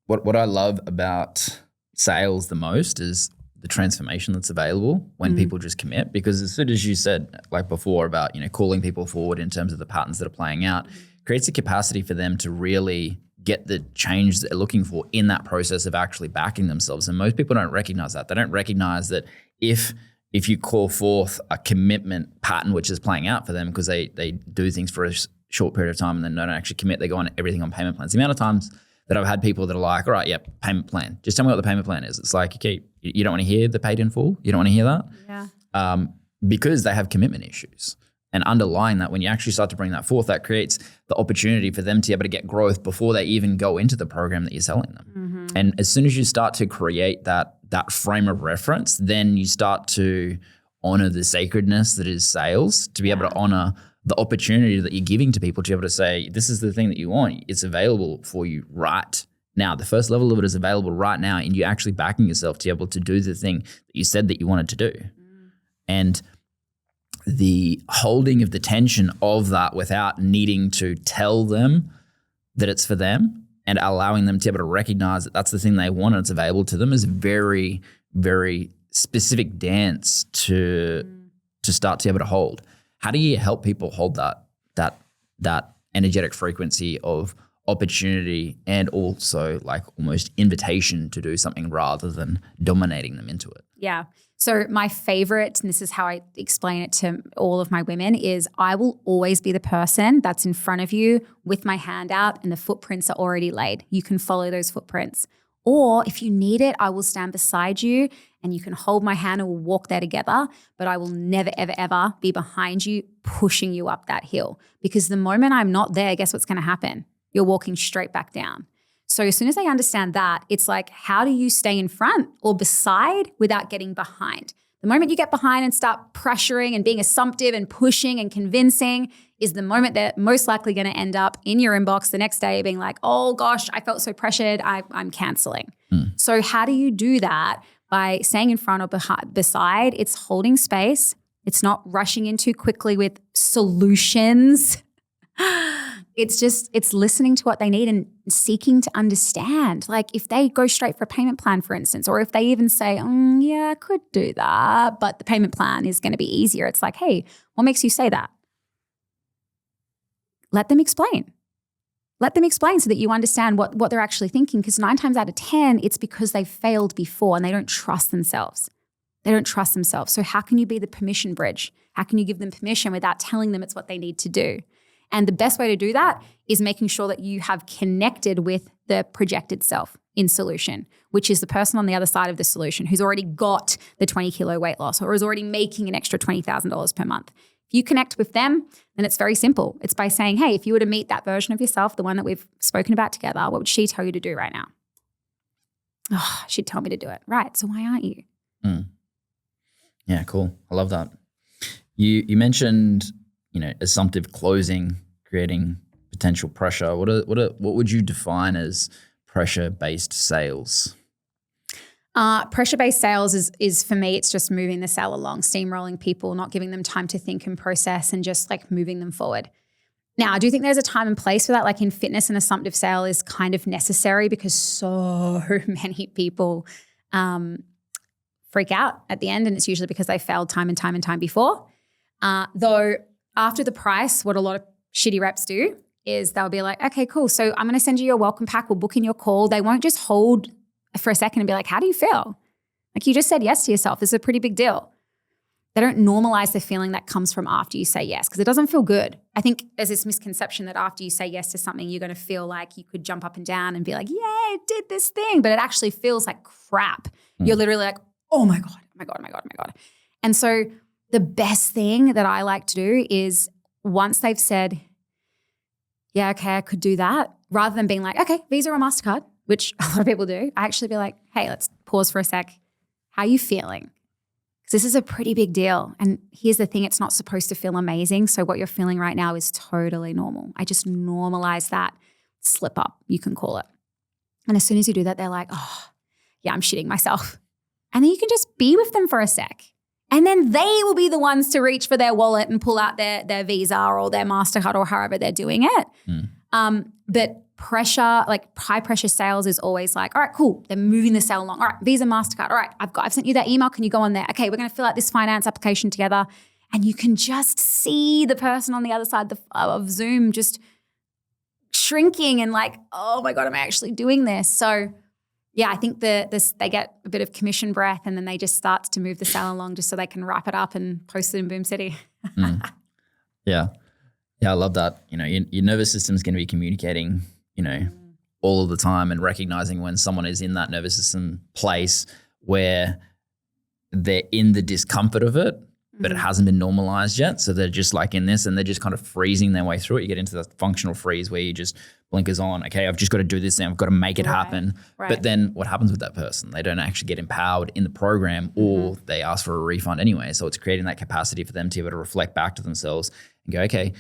what I love about sales the most is the transformation that's available when people just commit, because as soon as you said like before about, calling people forward in terms of the patterns that are playing out, creates a capacity for them to really get the change that they're looking for in that process of actually backing themselves. And most people don't recognize that. They don't recognize that if you call forth a commitment pattern which is playing out for them because they do things for a short period of time and then don't actually commit, they go on everything on payment plans. The amount of times that I've had people that are like, all right, yeah, payment plan. Just tell me what the payment plan is. It's like, okay, you don't want to hear the paid in full? You don't want to hear that? Yeah. Because they have commitment issues. And underlying that, when you actually start to bring that forth, that creates the opportunity for them to be able to get growth before they even go into the program that you're selling them. Mm-hmm. And as soon as you start to create that frame of reference, then you start to honor the sacredness that is sales, to be able to honor the opportunity that you're giving to people to be able to say, this is the thing that you want. It's available for you right now. The first level of it is available right now, and you're actually backing yourself to be able to do the thing that you said that you wanted to do. And the holding of the tension of that without needing to tell them that it's for them and allowing them to be able to recognize that that's the thing they want and it's available to them is a very, very specific dance to start to be able to hold. How do you help people hold that energetic frequency of opportunity and also like almost invitation to do something rather than dominating them into it? Yeah. So my favorite, and this is how I explain it to all of my women, is I will always be the person that's in front of you with my hand out and the footprints are already laid. You can follow those footprints. Or if you need it, I will stand beside you and you can hold my hand and we'll walk there together, but I will never, ever, ever be behind you pushing you up that hill, because the moment I'm not there, guess what's going to happen? You're walking straight back down. So as soon as they understand that, it's like, how do you stay in front or beside without getting behind? The moment you get behind and start pressuring and being assumptive and pushing and convincing is the moment they're most likely going to end up in your inbox the next day being like, oh gosh, I felt so pressured, I'm canceling. So how do you do that? By staying in front or beside. It's holding space. It's not rushing in too quickly with solutions. It's listening to what they need and seeking to understand. Like if they go straight for a payment plan, for instance, or if they even say, yeah, I could do that, but the payment plan is going to be easier. It's like, hey, what makes you say that? Let them explain. Let them explain so that you understand what they're actually thinking, because 9 times out of 10, it's because they've failed before and they don't trust themselves. They don't trust themselves. So how can you be the permission bridge? How can you give them permission without telling them it's what they need to do? And the best way to do that is making sure that you have connected with the projected self in solution, which is the person on the other side of the solution who's already got the 20 kilo weight loss or is already making an extra $20,000 per month. If you connect with them, then it's very simple. It's by saying, hey, if you were to meet that version of yourself, the one that we've spoken about together, what would she tell you to do right now? Oh, she'd tell me to do it. Right. So why aren't you? Yeah, cool. I love that. You mentioned, assumptive closing, creating potential pressure. What would you define as pressure-based sales? Pressure-based sales is for me, it's just moving the sale along, steamrolling people, not giving them time to think and process and just like moving them forward. Now, I do think there's a time and place for that. Like in fitness, an assumptive sale is kind of necessary because so many people freak out at the end, and it's usually because they failed time and time and time before. Though after the price, what a lot of shitty reps do is they'll be like, okay, cool. So I'm going to send you your welcome pack. We'll book in your call. They won't just hold for a second and be like, how do you feel? Like you just said yes to yourself. This is a pretty big deal. They don't normalize the feeling that comes from after you say yes, because it doesn't feel good. I think there's this misconception that after you say yes to something, you're going to feel like you could jump up and down and be like, yeah, I did this thing. But it actually feels like crap. You're literally like, oh my God, oh my God, oh my God, oh my God. And so the best thing that I like to do is once they've said, yeah, okay, I could do that, rather than being like, okay, Visa or MasterCard, which a lot of people do, I actually be like, hey, let's pause for a sec. How are you feeling? Because this is a pretty big deal. And here's the thing, it's not supposed to feel amazing. So what you're feeling right now is totally normal. I just normalize that slip up, you can call it. And as soon as you do that, they're like, oh, yeah, I'm shitting myself. And then you can just be with them for a sec. And then they will be the ones to reach for their wallet and pull out their Visa or their MasterCard or however they're doing it. But pressure, like high pressure sales is always like, all right, cool. They're moving the sale along. All right, Visa, MasterCard. All right, I've sent you that email. Can you go on there? Okay, we're going to fill out this finance application together. And you can just see the person on the other side of Zoom just shrinking and like, oh my God, am I actually doing this? So yeah, I think they get a bit of commission breath and then they just start to move the sale along just so they can wrap it up and post it in Boom City. Yeah. Yeah, I love that. You know, your nervous system's going to be communicating, you know, all of the time, and recognizing when someone is in that nervous system place where they're in the discomfort of it, but it hasn't been normalized yet. So they're just like in this and they're just kind of freezing their way through it. You get into the functional freeze where you just blinkers on. Okay, I've just got to do this now. I've got to make it happen. Right. But then what happens with that person? They don't actually get empowered in the program, or they ask for a refund anyway. So it's creating that capacity for them to be able to reflect back to themselves and go, okay,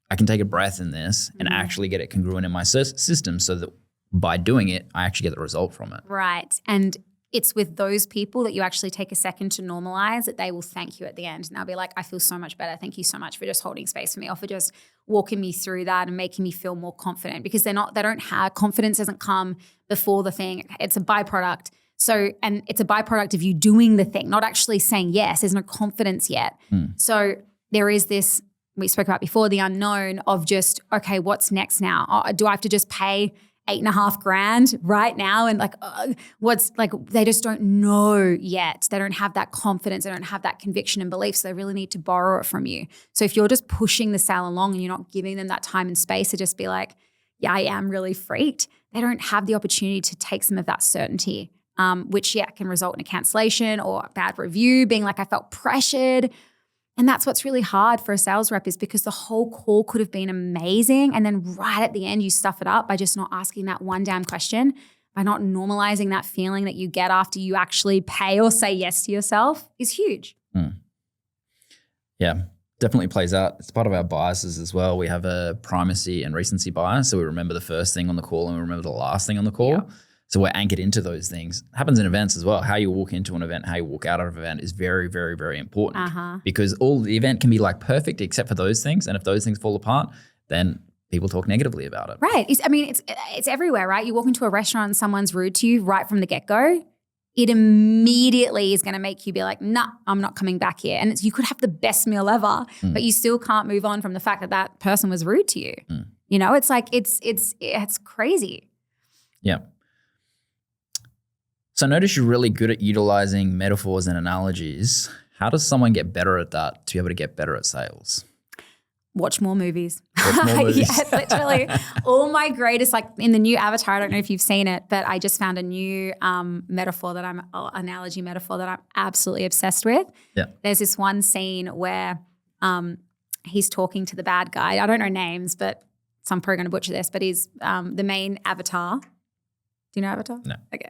I can take a breath in this and actually get it congruent in my system so that by doing it, I actually get the result from it. Right. And it's with those people that you actually take a second to normalize that they will thank you at the end. And they'll be like, I feel so much better. Thank you so much for just holding space for me, or for just walking me through that and making me feel more confident, because they don't have confidence doesn't come before the thing. It's a byproduct. So, and it's a byproduct of you doing the thing, not actually saying yes. There's no confidence yet. So there is this, we spoke about before, the unknown of just, okay, what's next now? Do I have to just pay $8,500 right now? And like, what's like, they just don't know yet. They don't have that confidence. They don't have that conviction and belief. So they really need to borrow it from you. So if you're just pushing the sale along and you're not giving them that time and space to just be like, yeah, I am really freaked, they don't have the opportunity to take some of that certainty, which can result in a cancellation or a bad review, being like, I felt pressured. And that's what's really hard for a sales rep, is because the whole call could have been amazing. And then right at the end, you stuff it up by just not asking that one damn question, by not normalizing that feeling that you get after you actually pay or say yes to yourself, is huge. Yeah, definitely plays out. It's part of our biases as well. We have a primacy and recency bias. So we remember the first thing on the call and we remember the last thing on the call. Yeah. So we're anchored into those things. It happens in events as well. How you walk into an event, how you walk out of an event is very, very, very important, because all the event can be like perfect except for those things. And if those things fall apart, then people talk negatively about it. Right. It's everywhere, right? You walk into a restaurant and someone's rude to you right from the get-go, it immediately is going to make you be like, nah, I'm not coming back here. And you could have the best meal ever, but you still can't move on from the fact that that person was rude to you. You know, it's like, it's crazy. Yeah. So notice you're really good at utilizing metaphors and analogies. How does someone get better at that to be able to get better at sales? Watch more movies. Watch more movies. Yeah, literally. All my greatest, like in the new Avatar, I don't know if you've seen it, but I just found a new analogy metaphor that I'm absolutely obsessed with. Yeah. There's this one scene where he's talking to the bad guy. I don't know names, but so I'm probably going to butcher this, but he's the main avatar. Do you know Avatar? No. Okay.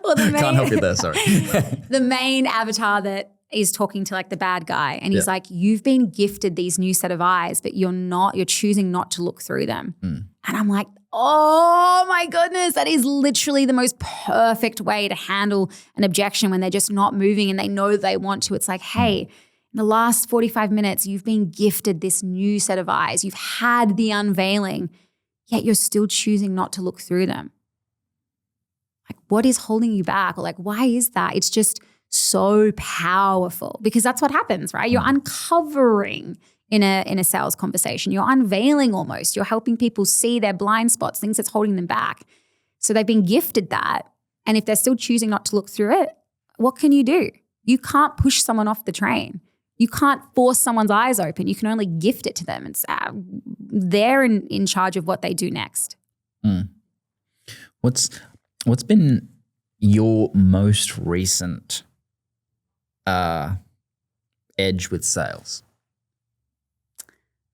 Well, can't help you there, sorry. The main avatar that is talking to like the bad guy, and he's like, you've been gifted these new set of eyes, but you're choosing not to look through them. And I'm like, oh my goodness, that is literally the most perfect way to handle an objection when they're just not moving and they know they want to. It's like, hey, in the last 45 minutes, you've been gifted this new set of eyes. You've had the unveiling, yet you're still choosing not to look through them. Like, what is holding you back? Or like, why is that? It's just so powerful, because that's what happens, right? You're uncovering in a sales conversation. You're unveiling almost. You're helping people see their blind spots, things that's holding them back. So they've been gifted that. And if they're still choosing not to look through it, what can you do? You can't push someone off the train. You can't force someone's eyes open. You can only gift it to them. It's they're in charge of what they do next. What's been your most recent edge with sales?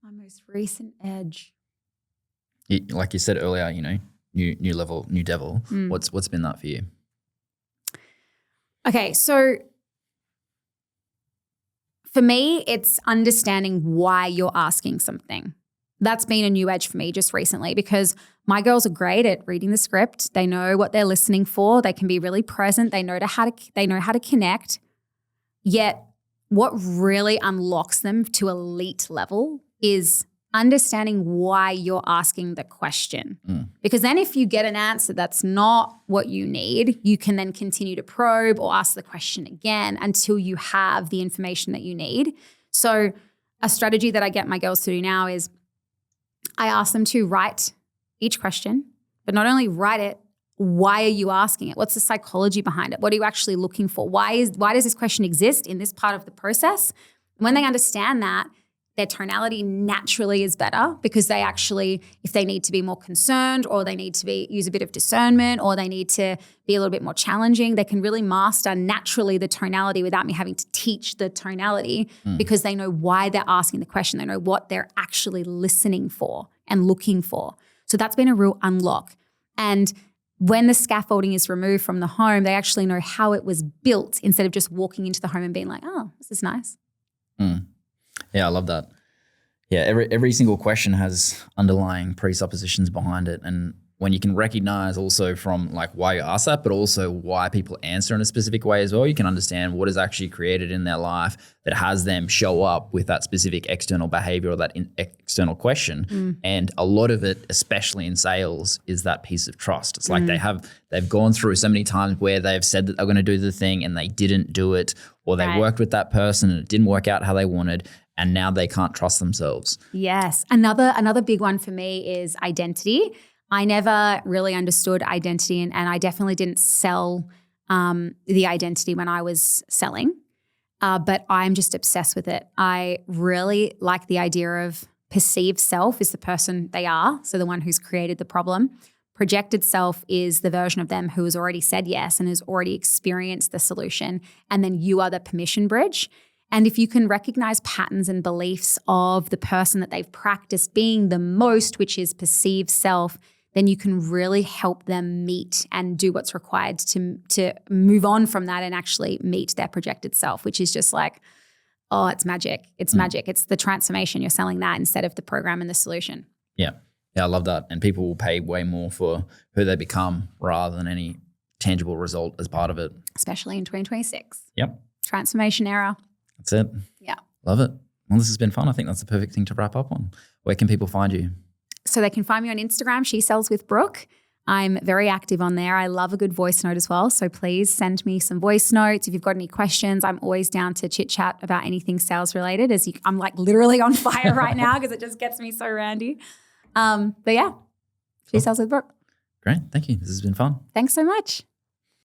My most recent edge. Like you said earlier, you know, new level, new devil. What's been that for you? Okay, so for me, it's understanding why you're asking something. That's been a new edge for me just recently because my girls are great at reading the script. They know what they're listening for. They can be really present. They know how to connect. Yet what really unlocks them to elite level is understanding why you're asking the question. Because then if you get an answer that's not what you need, you can then continue to probe or ask the question again until you have the information that you need. So a strategy that I get my girls to do now is I ask them to write each question, but not only write it, why are you asking it? What's the psychology behind it? What are you actually looking for? Why does this question exist in this part of the process? When they understand that, their tonality naturally is better because they actually, if they need to be more concerned or they need to use a bit of discernment or they need to be a little bit more challenging, they can really master naturally the tonality without me having to teach the tonality because they know why they're asking the question. They know what they're actually listening for and looking for. So that's been a real unlock. And when the scaffolding is removed from the home, they actually know how it was built instead of just walking into the home and being like, oh, this is nice. Yeah, I love that. Yeah, every single question has underlying presuppositions behind it. And when you can recognize also from like why you ask that, but also why people answer in a specific way as well, you can understand what is actually created in their life that has them show up with that specific external behavior or that external question. And a lot of it, especially in sales, is that piece of trust. It's like they've gone through so many times where they've said that they're going to do the thing and they didn't do it, or they worked with that person and it didn't work out how they wanted. And now they can't trust themselves. Yes. Another big one for me is identity. I never really understood identity and I definitely didn't sell the identity when I was selling, but I'm just obsessed with it. I really like the idea of perceived self is the person they are, so the one who's created the problem. Projected self is the version of them who has already said yes and has already experienced the solution, and then you are the permission bridge. And if you can recognize patterns and beliefs of the person that they've practiced being the most, which is perceived self, then you can really help them meet and do what's required to move on from that and actually meet their projected self, which is just like, oh, it's magic. It's magic. It's the transformation. You're selling that instead of the program and the solution. Yeah. Yeah, I love that. And people will pay way more for who they become rather than any tangible result as part of it. Especially in 2026. Yep. Transformation era. That's it. Yeah. Love it. Well, this has been fun. I think that's the perfect thing to wrap up on. Where can people find you? So they can find me on Instagram, She Sells With Brooke. I'm very active on there. I love a good voice note as well. So please send me some voice notes. If you've got any questions, I'm always down to chit chat about anything sales related. I'm like literally on fire right now because it just gets me so randy. But yeah, She Sells With Brooke. Great. Thank you. This has been fun. Thanks so much.